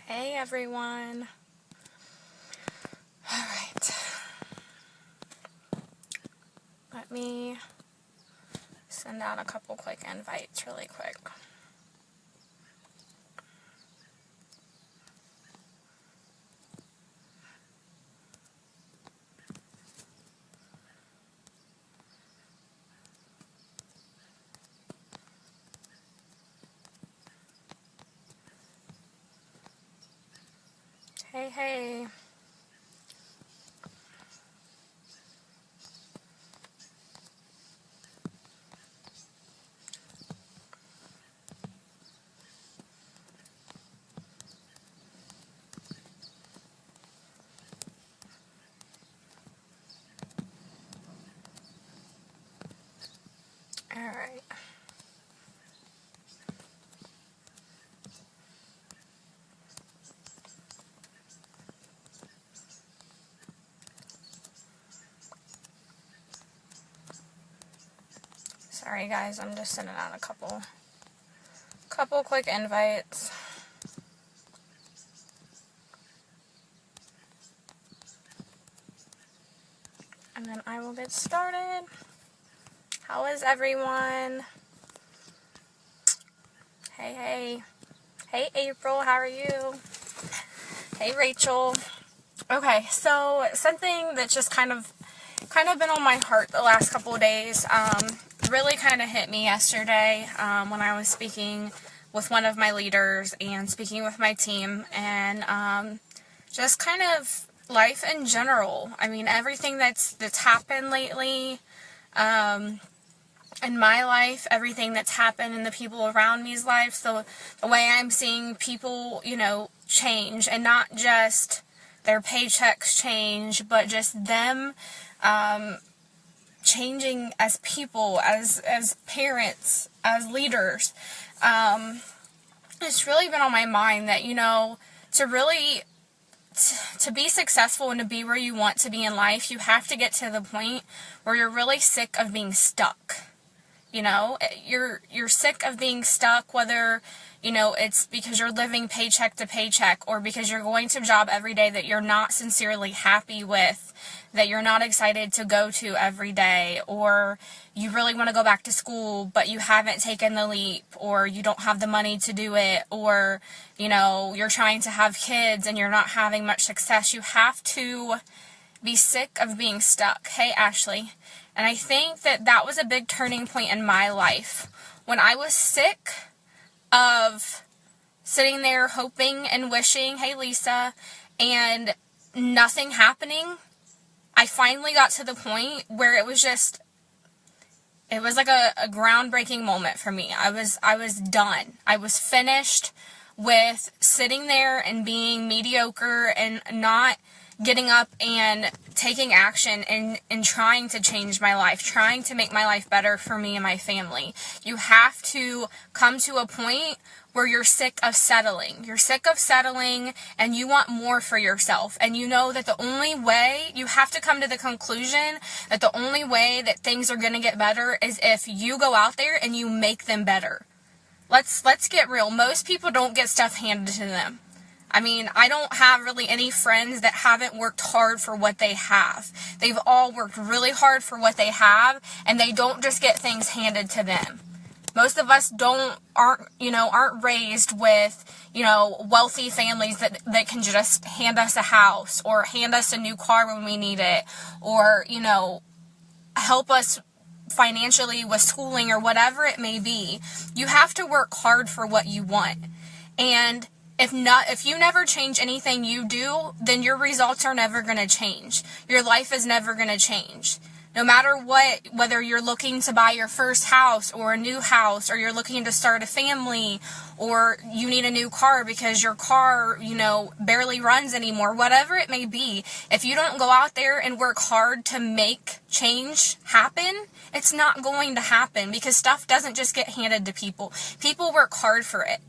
Hey everyone. Alright. Let me send out a couple quick invites really quick. Hey. Alright. Sorry guys, I'm just sending out a couple quick invites. And then I will get started. How is everyone? Hey. Hey April, how are you? Hey Rachel. Okay, so something that's just kind of been on my heart the last couple of days, really kind of hit me yesterday when I was speaking with one of my leaders and speaking with my team, and just kind of life in general. I mean, everything that's happened lately in my life, everything that's happened in the people around me's life. So the way I'm seeing people, change, and not just their paychecks change, but just them changing as people, as parents, as leaders. It's really been on my mind that, to be successful and to be where you want to be in life, you have to get to the point where you're really sick of being stuck. You're sick of being stuck, whether, it's because you're living paycheck to paycheck, or because you're going to a job every day that you're not sincerely happy with, that you're not excited to go to every day, or you really want to go back to school, but you haven't taken the leap, or you don't have the money to do it, or, you're trying to have kids and you're not having much success. You have to be sick of being stuck. Hey, Ashley. And I think that was a big turning point in my life. When I was sick of sitting there hoping and wishing, hey Lisa, and nothing happening, I finally got to the point where it was like a groundbreaking moment for me. I was done. I was finished with sitting there and being mediocre and not getting up and taking action and trying to change my life, trying to make my life better for me and my family. You have to come to a point where you're sick of settling. You're sick of settling and you want more for yourself. And you know that the only way, you have to come to the conclusion that the only way that things are going to get better is if you go out there and you make them better. Let's get real. Most people don't get stuff handed to them. I mean, I don't have really any friends that haven't worked hard for what they have. They've all worked really hard for what they have, and they don't just get things handed to them. Most of us aren't raised with, wealthy families that can just hand us a house or hand us a new car when we need it, or, help us financially with schooling or whatever it may be. You have to work hard for what you want. And if you never change anything you do, then your results are never going to change. Your life is never going to change. No matter what, whether you're looking to buy your first house or a new house, or you're looking to start a family, or you need a new car because your car, barely runs anymore, whatever it may be, if you don't go out there and work hard to make change happen, it's not going to happen, because stuff doesn't just get handed to people. People work hard for it.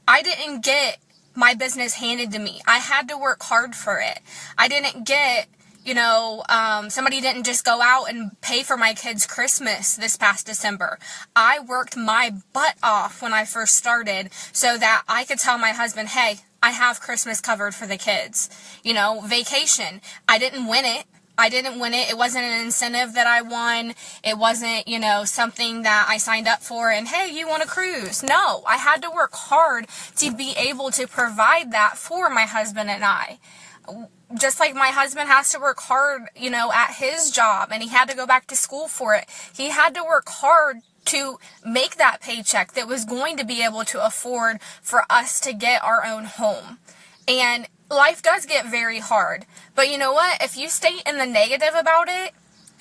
I didn't get my business handed to me. I had to work hard for it. I didn't get, Somebody didn't just go out and pay for my kids' Christmas this past December. I worked my butt off when I first started so that I could tell my husband, hey, I have Christmas covered for the kids. Vacation. I didn't win it. It wasn't an incentive that I won. It wasn't, something that I signed up for and, hey, you want a cruise? No, I had to work hard to be able to provide that for my husband and I. Just like my husband has to work hard, at his job, and he had to go back to school for it. He had to work hard to make that paycheck that was going to be able to afford for us to get our own home. And life does get very hard. But you know what? If you stay in the negative about it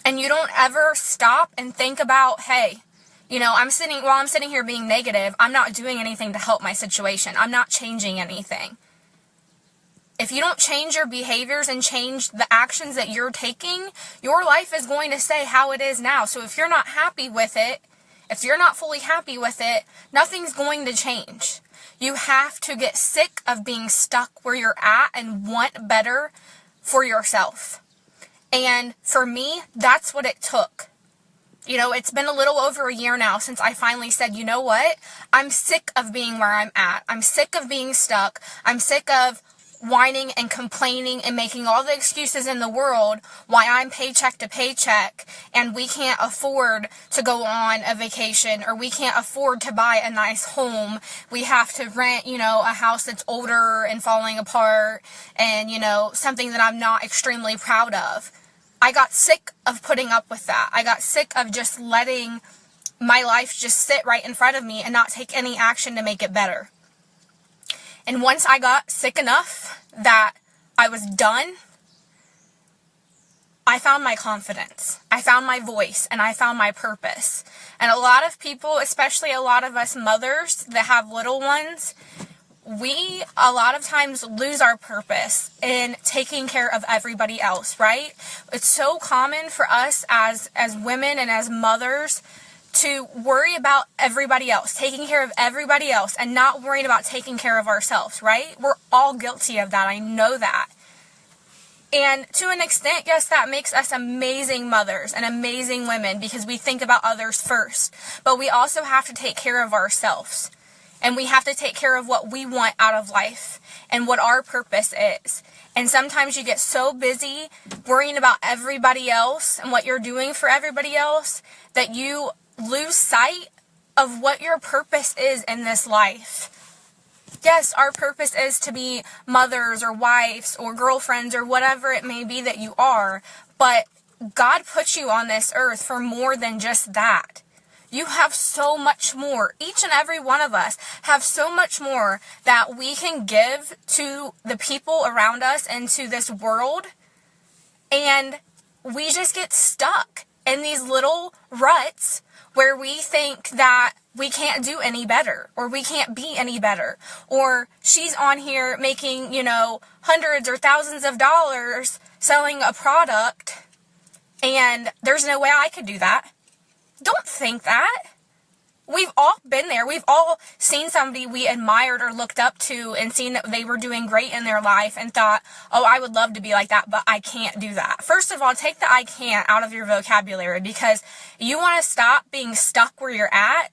and you don't ever stop and think about, hey, I'm sitting here being negative, I'm not doing anything to help my situation. I'm not changing anything. If you don't change your behaviors and change the actions that you're taking, your life is going to stay how it is now. So if you're not happy with it, if you're not fully happy with it, nothing's going to change. You have to get sick of being stuck where you're at and want better for yourself. And for me, that's what it took. It's been a little over a year now since I finally said, you know what? I'm sick of being where I'm at. I'm sick of being stuck. I'm sick of whining and complaining and making all the excuses in the world why I'm paycheck to paycheck and we can't afford to go on a vacation, or we can't afford to buy a nice home. We have to rent, a house that's older and falling apart and, something that I'm not extremely proud of. I got sick of putting up with that. I got sick of just letting my life just sit right in front of me and not take any action to make it better. And once I got sick enough that I was done, I found my confidence. I found my voice, and I found my purpose. And a lot of people, especially a lot of us mothers that have little ones, we a lot of times lose our purpose in taking care of everybody else, right? It's so common for us as women and as mothers to worry about everybody else, taking care of everybody else, and not worrying about taking care of ourselves, right? We're all guilty of that. I know that. And to an extent, yes, that makes us amazing mothers and amazing women because we think about others first. But we also have to take care of ourselves. And we have to take care of what we want out of life and what our purpose is. And sometimes you get so busy worrying about everybody else and what you're doing for everybody else that you lose sight of what your purpose is in this life. Yes, our purpose is to be mothers or wives or girlfriends or whatever it may be that you are, but God put you on this earth for more than just that. You have so much more. Each and every one of us have so much more that we can give to the people around us and to this world, and we just get stuck in these little ruts where we think that we can't do any better, or we can't be any better, or she's on here making, hundreds or thousands of dollars selling a product, and there's no way I could do that. Don't think that. We've all been there. We've all seen somebody we admired or looked up to and seen that they were doing great in their life and thought, oh, I would love to be like that, but I can't do that. First of all, take the I can't out of your vocabulary, because you want to stop being stuck where you're at.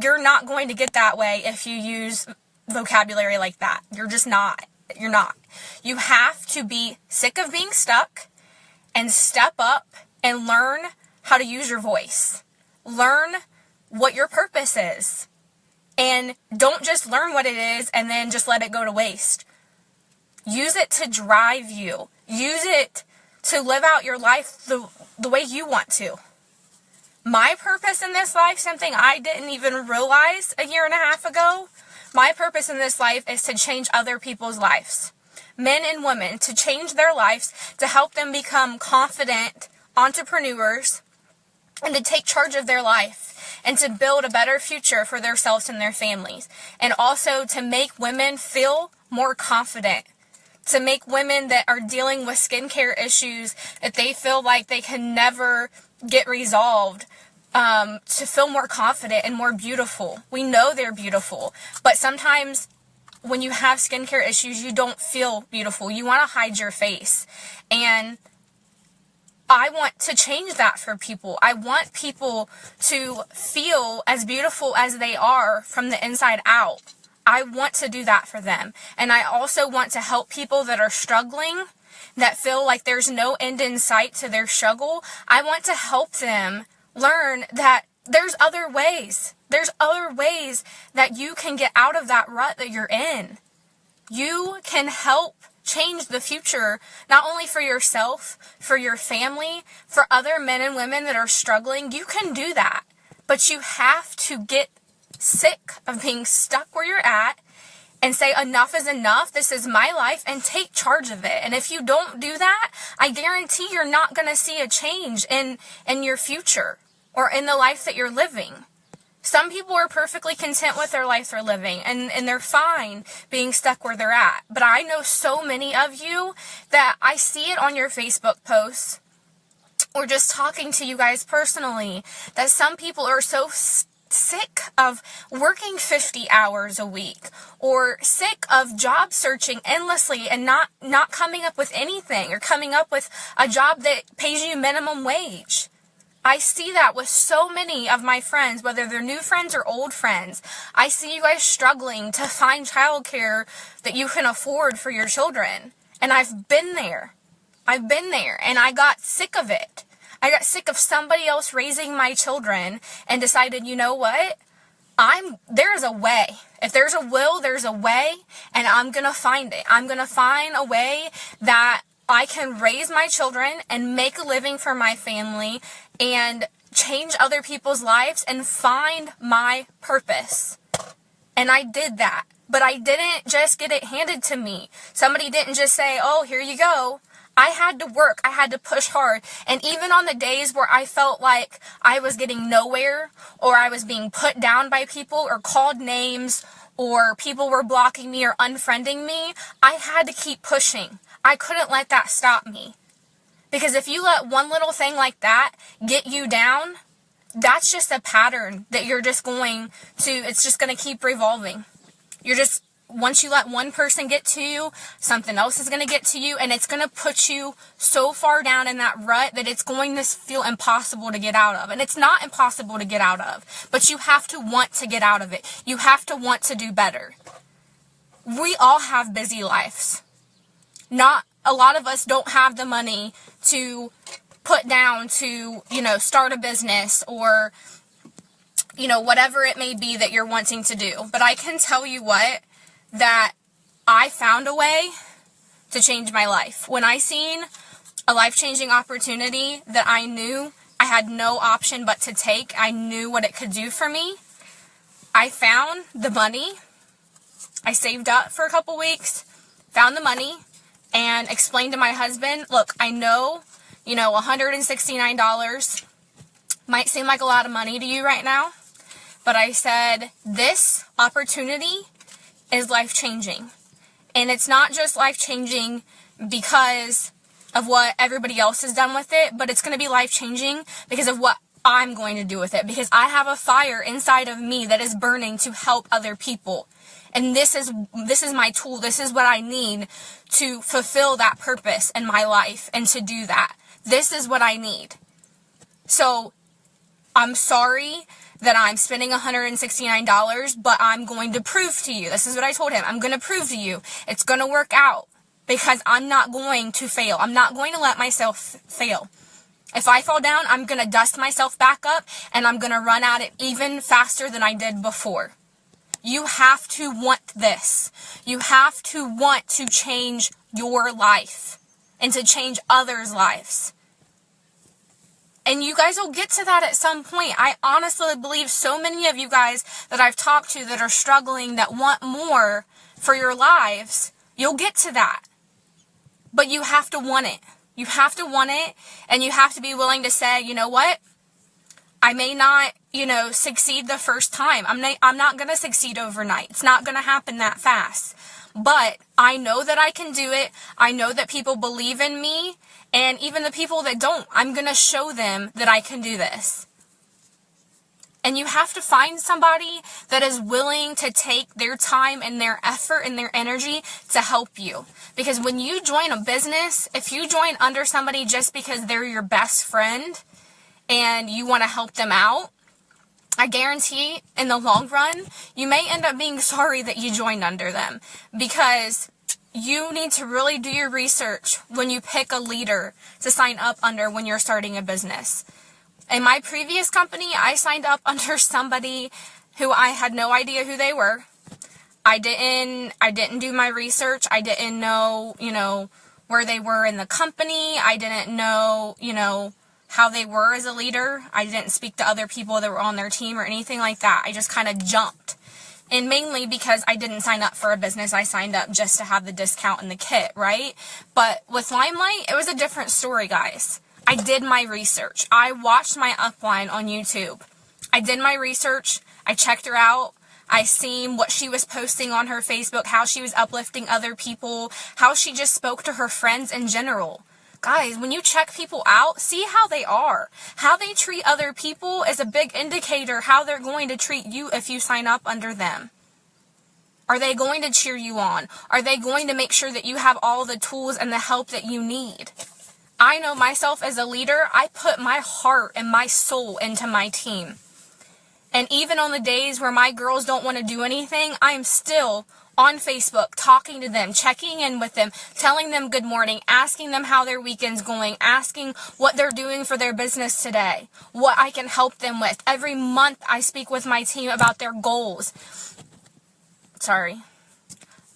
You're not going to get that way if you use vocabulary like that. You're just not. You're not. You have to be sick of being stuck and step up and learn how to use your voice. Learn what your purpose is. And don't just learn what it is and then just let it go to waste. Use it to drive you. Use it to live out your life the way you want to. My purpose in this life, something I didn't even realize a year and a half ago, my purpose in this life is to change other people's lives. Men and women, to change their lives, to help them become confident entrepreneurs, and to take charge of their life, and to build a better future for themselves and their families. And also to make women feel more confident. To make women that are dealing with skincare issues that they feel like they can never get resolved, to feel more confident and more beautiful. We know they're beautiful, but sometimes when you have skincare issues, you don't feel beautiful. You want to hide your face. And I want to change that for people. I want people to feel as beautiful as they are from the inside out. I want to do that for them. And I also want to help people that are struggling, that feel like there's no end in sight to their struggle. I want to help them learn that there's other ways. There's other ways that you can get out of that rut that you're in. You can help change the future, not only for yourself, for your family, for other men and women that are struggling. You can do that, but you have to get sick of being stuck where you're at and say, enough is enough. This is my life, and take charge of it. And if you don't do that, I guarantee you're not going to see a change in your future or in the life that you're living. Some people are perfectly content with their life they're living, and they're fine being stuck where they're at. But I know so many of you that I see it on your Facebook posts or just talking to you guys personally, that some people are so sick of working 50 hours a week, or sick of job searching endlessly and not coming up with anything, or coming up with a job that pays you minimum wage. I see that with so many of my friends, whether they're new friends or old friends. I see you guys struggling to find childcare that you can afford for your children. And I've been there. And I got sick of it. I got sick of somebody else raising my children and decided, you know what? There's a way. If there's a will, there's a way, and I'm going to find it. I'm going to find a way that I can raise my children and make a living for my family and change other people's lives and find my purpose. And I did that. But I didn't just get it handed to me. Somebody didn't just say, oh, here you go. I had to work. I had to push hard. And even on the days where I felt like I was getting nowhere, or I was being put down by people or called names, or people were blocking me or unfriending me, I had to keep pushing. I couldn't let that stop me. Because if you let one little thing like that get you down, that's just a pattern that you're just going to, it's just going to keep revolving. Once you let one person get to you, something else is going to get to you, and it's going to put you so far down in that rut that it's going to feel impossible to get out of. And it's not impossible to get out of, but you have to want to get out of it. You have to want to do better. We all have busy lives. Not a lot of us don't have the money to put down to, start a business or, whatever it may be that you're wanting to do. But I can tell you what, that I found a way to change my life. When I seen a life-changing opportunity that I knew I had no option but to take, I knew what it could do for me, I found the money. I saved up for a couple weeks, found the money, and explained to my husband, look, I know, $169 might seem like a lot of money to you right now, but I said, this opportunity is life-changing. And it's not just life-changing because of what everybody else has done with it, but it's going to be life-changing because of what I'm going to do with it. Because I have a fire inside of me that is burning to help other people. And this is my tool. This is what I need to fulfill that purpose in my life and to do that. This is what I need. So I'm sorry that I'm spending $169, but I'm going to prove to you. This is what I told him. I'm going to prove to you. It's going to work out because I'm not going to fail. I'm not going to let myself fail. If I fall down, I'm going to dust myself back up and I'm going to run at it even faster than I did before. You have to want this. You have to want to change your life and to change others' lives. And you guys will get to that at some point. I honestly believe so many of you guys that I've talked to that are struggling, that want more for your lives, you'll get to that. But you have to want it. You have to want it, and you have to be willing to say, you know what? I may not, succeed the first time. I'm not going to succeed overnight. It's not going to happen that fast. But I know that I can do it. I know that people believe in me. And even the people that don't, I'm going to show them that I can do this. And you have to find somebody that is willing to take their time and their effort and their energy to help you. Because when you join a business, if you join under somebody just because they're your best friend and you want to help them out, I guarantee in the long run, you may end up being sorry that you joined under them, because you need to really do your research when you pick a leader to sign up under when you're starting a business. In my previous company, I signed up under somebody who I had no idea who they were. I didn't do my research. I didn't know, where they were in the company. I didn't know, how they were as a leader. I didn't speak to other people that were on their team or anything like that. I just kind of jumped. And mainly because I didn't sign up for a business. I signed up just to have the discount and the kit, right? But with Limelight, it was a different story, guys. I did my research. I watched my upline on YouTube. I did my research. I checked her out. I seen what she was posting on her Facebook, how she was uplifting other people, how she just spoke to her friends in general. Guys, when you check people out, see how they are. How they treat other people is a big indicator how they're going to treat you if you sign up under them. Are they going to cheer you on? Are they going to make sure that you have all the tools and the help that you need? I know myself as a leader, I put my heart and my soul into my team. And even on the days where my girls don't want to do anything, I am still on Facebook talking to them, checking in with them, telling them good morning, asking them how their weekend's going, asking what they're doing for their business today, what I can help them with. Every month I speak with my team about their goals.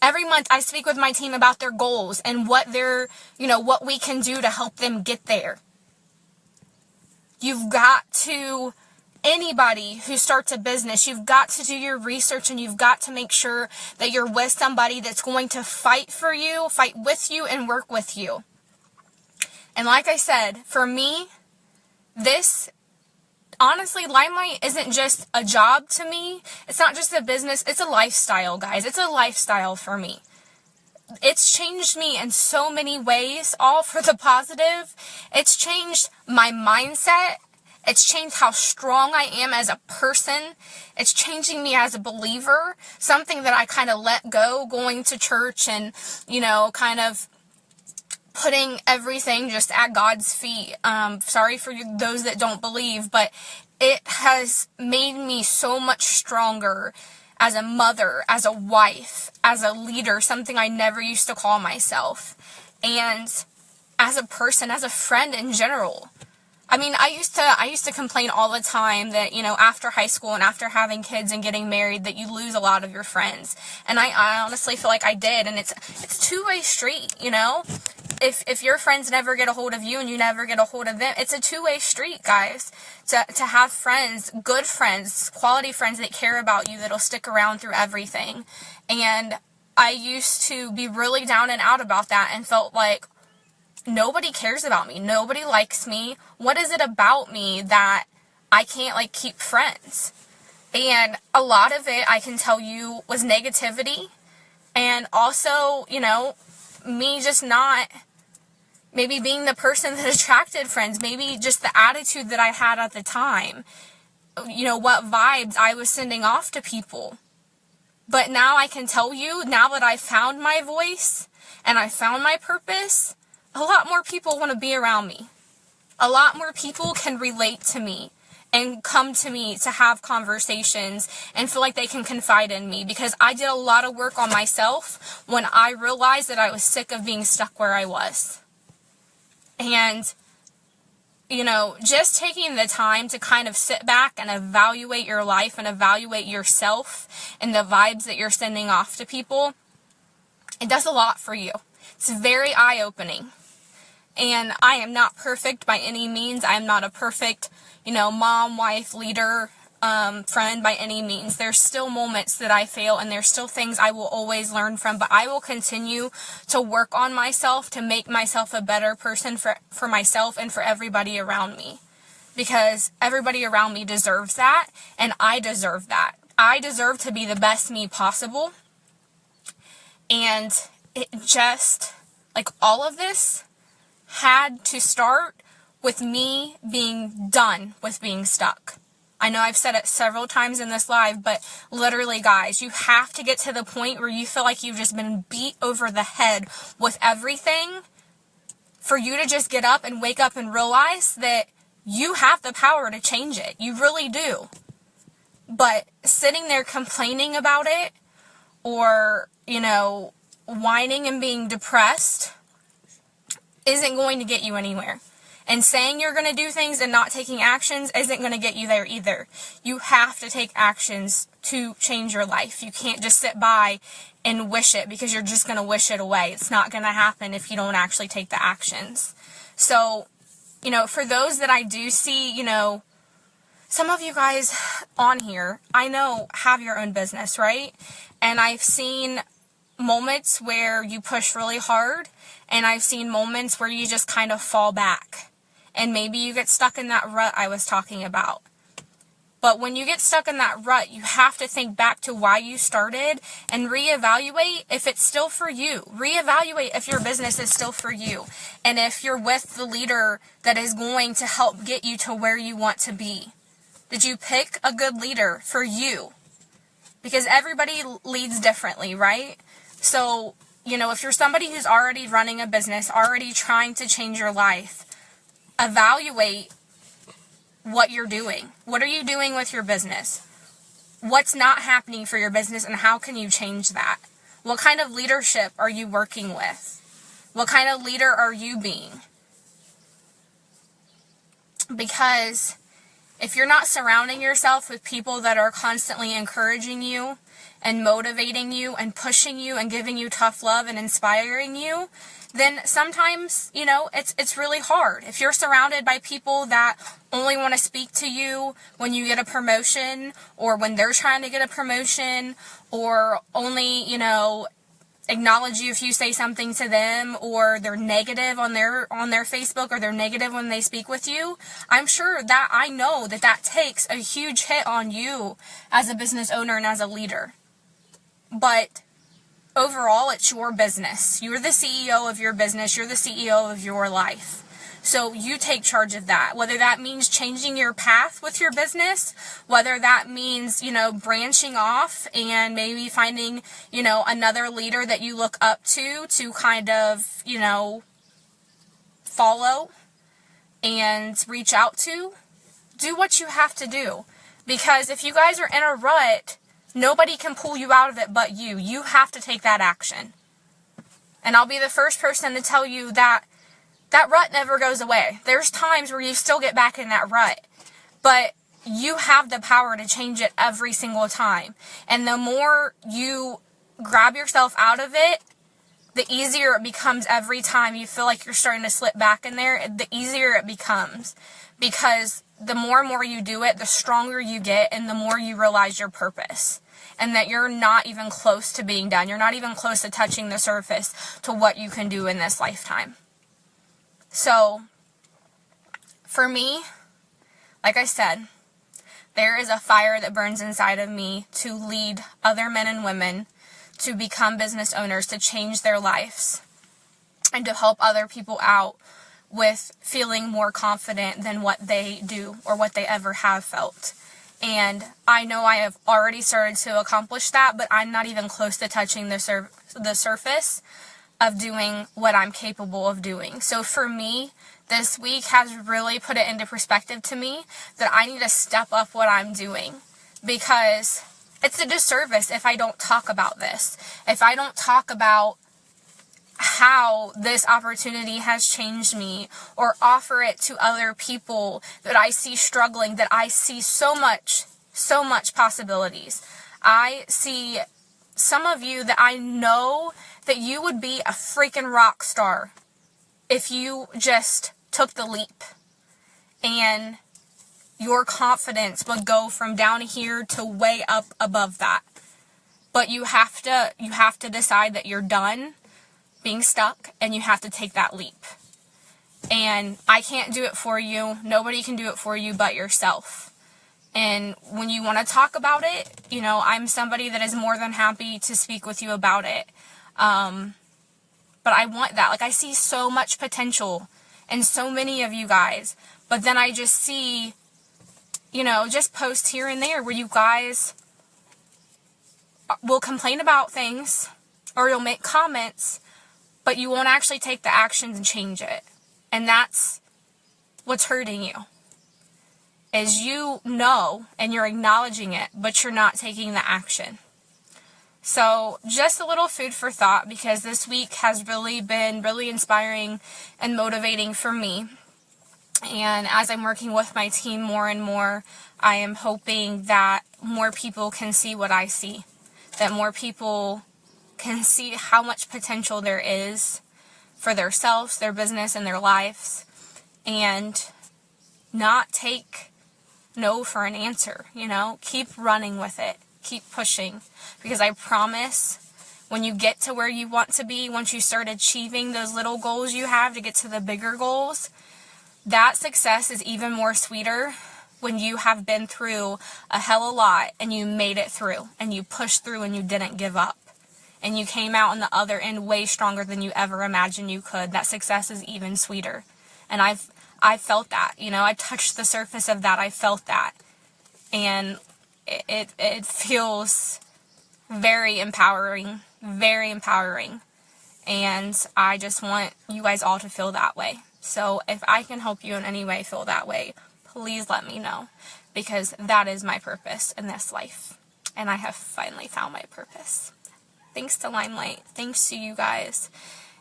Every month I speak with my team about their goals and what what we can do to help them get there. You've got to, anybody who starts a business, you've got to do your research, and you've got to make sure that you're with somebody that's going to fight for you, fight with you, and work with you. And like I said, for me, honestly, Limelight isn't just a job to me. It's not just a business. It's a lifestyle, guys. It's a lifestyle for me. It's changed me in so many ways, all for the positive. It's changed my mindset. It's changed how strong I am as a person. It's changing me as a believer, something that I kind of let go, going to church and, kind of putting everything just at God's feet. Sorry for those that don't believe, but it has made me so much stronger as a mother, as a wife, as a leader, something I never used to call myself, and as a person, as a friend in general. I mean, I used to complain all the time that, after high school and after having kids and getting married, that you lose a lot of your friends. And I honestly feel like I did. And it's two-way street, If your friends never get a hold of you and you never get a hold of them, it's a two-way street, guys. To have friends, good friends, quality friends that care about you, that'll stick around through everything. And I used to be really down and out about that and felt like, nobody cares about me. Nobody likes me. What is it about me that I can't, keep friends? And a lot of it, I can tell you, was negativity. And also, me just not maybe being the person that attracted friends. Maybe just the attitude that I had at the time. What vibes I was sending off to people. But now I can tell you, now that I found my voice and I found my purpose, a lot more people want to be around me. A lot more people can relate to me and come to me to have conversations and feel like they can confide in me, because I did a lot of work on myself when I realized that I was sick of being stuck where I was. And, just taking the time to kind of sit back and evaluate your life and evaluate yourself and the vibes that you're sending off to people, it does a lot for you. It's very eye-opening. And I am not perfect by any means. I am not a perfect, mom, wife, leader, friend by any means. There's still moments that I fail, and there's still things I will always learn from, but I will continue to work on myself to make myself a better person for myself and for everybody around me. Because everybody around me deserves that, and I deserve that. I deserve to be the best me possible. And it just, all of this had to start with me being done with being stuck. I know I've said it several times in this live, but literally, guys, you have to get to the point where you feel like you've just been beat over the head with everything for you to just get up and wake up and realize that you have the power to change it. You really do. But sitting there complaining about it, or, whining and being depressed isn't going to get you anywhere. And saying you're going to do things and not taking actions isn't going to get you there either. You have to take actions to change your life. You can't just sit by and wish it, because you're just going to wish it away. It's not going to happen if you don't actually take the actions. So, for those that I do see, some of you guys on here, I know, have your own business, right? And I've seen moments where you push really hard, and I've seen moments where you just kind of fall back. And maybe you get stuck in that rut I was talking about. But when you get stuck in that rut, you have to think back to why you started and reevaluate if it's still for you. Reevaluate if your business is still for you. And if you're with the leader that is going to help get you to where you want to be. Did you pick a good leader for you? Because everybody leads differently, right? So, if you're somebody who's already running a business, already trying to change your life, evaluate what you're doing. What are you doing with your business? What's not happening for your business, and how can you change that? What kind of leadership are you working with? What kind of leader are you being? Because if you're not surrounding yourself with people that are constantly encouraging you and motivating you and pushing you and giving you tough love and inspiring you, then sometimes, it's really hard. If you're surrounded by people that only want to speak to you when you get a promotion, or when they're trying to get a promotion, or only, acknowledge you if you say something to them, or they're negative on their Facebook, or they're negative when they speak with you, I know that takes a huge hit on you as a business owner and as a leader. But overall, it's your business. You're the CEO of your business. You're the CEO of your life. So you take charge of that. Whether that means changing your path with your business, whether that means, branching off and maybe finding, another leader that you look up to kind of, follow and reach out to. Do what you have to do. Because if you guys are in a rut, nobody can pull you out of it but you. You have to take that action. And I'll be the first person to tell you that rut never goes away. There's times where you still get back in that rut. But you have the power to change it every single time. And the more you grab yourself out of it, the easier it becomes every time you feel like you're starting to slip back in there. The easier it becomes. Because the more and more you do it, the stronger you get, and the more you realize your purpose. And that you're not even close to being done. You're not even close to touching the surface to what you can do in this lifetime. So, for me, like I said, there is a fire that burns inside of me to lead other men and women to become business owners, to change their lives, and to help other people out with feeling more confident than what they do or what they ever have felt. And I know I have already started to accomplish that, but I'm not even close to touching the surface of doing what I'm capable of doing. So for me, this week has really put it into perspective to me that I need to step up what I'm doing, because it's a disservice if I don't talk about this. If I don't talk about how this opportunity has changed me, or offer it to other people that I see struggling, that I see so much possibilities. I see some of you that I know that you would be a freaking rock star if you just took the leap, and your confidence would go from down here to way up above that. But you have to decide that you're done being stuck, and you have to take that leap. And I can't do it for you. Nobody can do it for you but yourself. And when you want to talk about it, I'm somebody that is more than happy to speak with you about it. But I want that. I see so much potential in so many of you guys. But then I just see, just post here and there where you guys will complain about things, or you'll make comments, but you won't actually take the actions and change it. And that's what's hurting you, is you know and you're acknowledging it, but you're not taking the action. So just a little food for thought, because this week has really been really inspiring and motivating for me. And as I'm working with my team more and more, I am hoping that more people can see what I see, that more people can see how much potential there is for themselves, their business, and their lives, and not take no for an answer. Keep running with it. Keep pushing, because I promise when you get to where you want to be, once you start achieving those little goals you have to get to the bigger goals, that success is even more sweeter when you have been through a hell of a lot and you made it through and you pushed through and you didn't give up and you came out on the other end way stronger than you ever imagined you could. That success is even sweeter. And I felt that, I touched the surface of that. I felt that. And it feels very empowering, very empowering. And I just want you guys all to feel that way. So if I can help you in any way feel that way, please let me know, because that is my purpose in this life. And I have finally found my purpose. Thanks to Limelight. Thanks to you guys.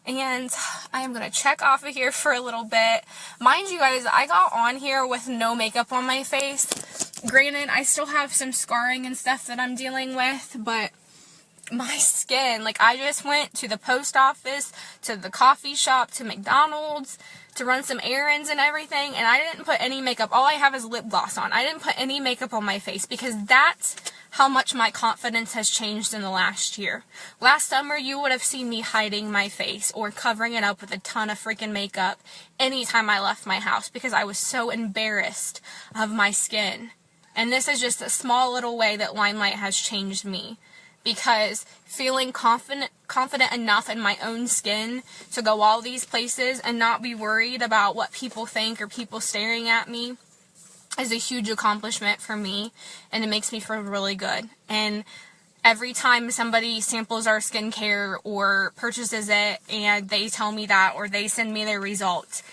And I am going to check off of here for a little bit. Mind you guys, I got on here with no makeup on my face. Granted, I still have some scarring and stuff that I'm dealing with, but my skin, I just went to the post office, to the coffee shop, to McDonald's, to run some errands and everything, and I didn't put any makeup. All I have is lip gloss on. I didn't put any makeup on my face, because that's how much my confidence has changed in the last year. Last summer, you would have seen me hiding my face or covering it up with a ton of freaking makeup anytime I left my house, because I was so embarrassed of my skin. And this is just a small little way that Limelight has changed me, because feeling confident enough in my own skin to go all these places and not be worried about what people think or people staring at me is a huge accomplishment for me, and it makes me feel really good. And every time somebody samples our skincare or purchases it and they tell me that, or they send me their results,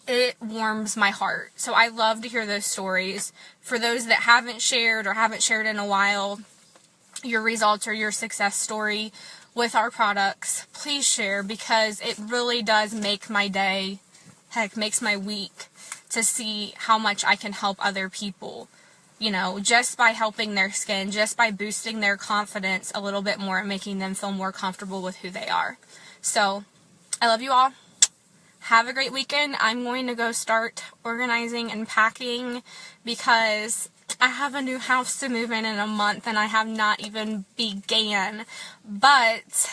it warms my heart. So I love to hear those stories. For those that haven't shared or haven't shared in a while your results or your success story with our products, please share, because it really does make my day, heck, makes my week, to see how much I can help other people, just by helping their skin, just by boosting their confidence a little bit more and making them feel more comfortable with who they are. So, I love you all. Have a great weekend. I'm going to go start organizing and packing, because I have a new house to move in a month, and I have not even began. But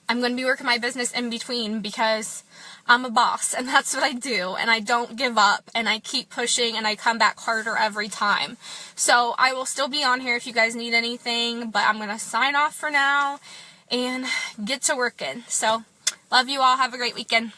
I'm going to be working my business in between, because I'm a boss, and that's what I do, and I don't give up, and I keep pushing, and I come back harder every time. So I will still be on here if you guys need anything, but I'm going to sign off for now and get to working. So love you all. Have a great weekend.